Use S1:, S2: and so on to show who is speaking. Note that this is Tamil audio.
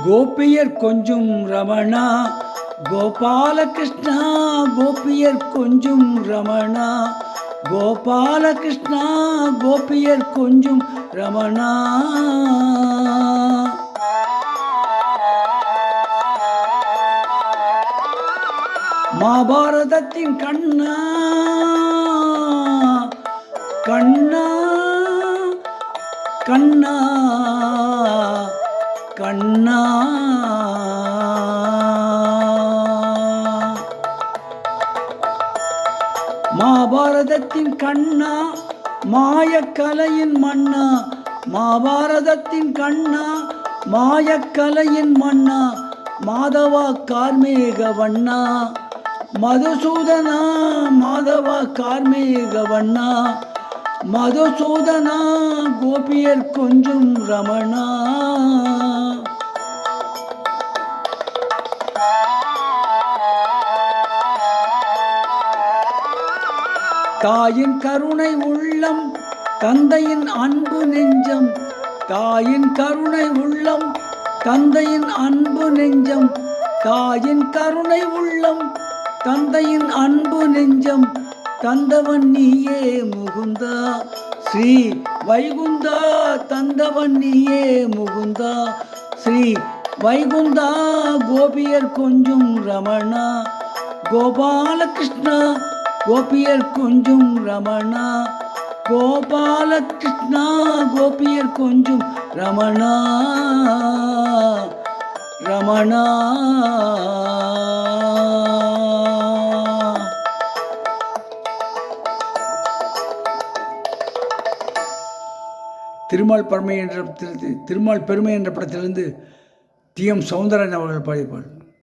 S1: கோபியர் கொஞ்சும் ரமணா கோபாலகிருஷ்ணா, கோபியர் கொஞ்சும் ரமணா கோபாலகிருஷ்ணா, கோபியர் கொஞ்சும் ரமணா. மகாபாரதத்தின் கண்ணா கண்ணா கண்ணா கண்ணா, மகாபாரதத்தின் கண்ணா மாயக்கலையின் மன்னா, மகாபாரதத்தின் கண்ணா மாயக்கலையின் மன்னா, மாதவா கார்மேக வண்ணா மதுசூதனா, மாதவா கார்மேக வண்ணா மதுசூதனா, கோபியர் கொஞ்சும் ரமணா. தாயின் கருணை உள்ளம் தந்தையின் அன்பு நெஞ்சம், தாயின் கருணை உள்ளம் தந்தையின் அன்பு நெஞ்சம், தாயின் கருணை உள்ளம் தந்தையின் அன்பு நெஞ்சம், தந்தவன் நீயே முகுந்தா ஸ்ரீ வைகுந்தா, தந்தவன் நீயே முகுந்தா ஸ்ரீ வைகுந்தா, கோபியர் கொஞ்சும் ரமணா கோபாலகிருஷ்ணா, கோபியர் கொஞ்சும் ரமணா கோபாலகிருஷ்ணா, கோபியர் கொஞ்சும் ரமணா ரமணா. திருமால் பெருமை என்ற படத்திலிருந்து டி.எம். சௌந்தரராஜன் அவர்கள் பாடிப்பார்.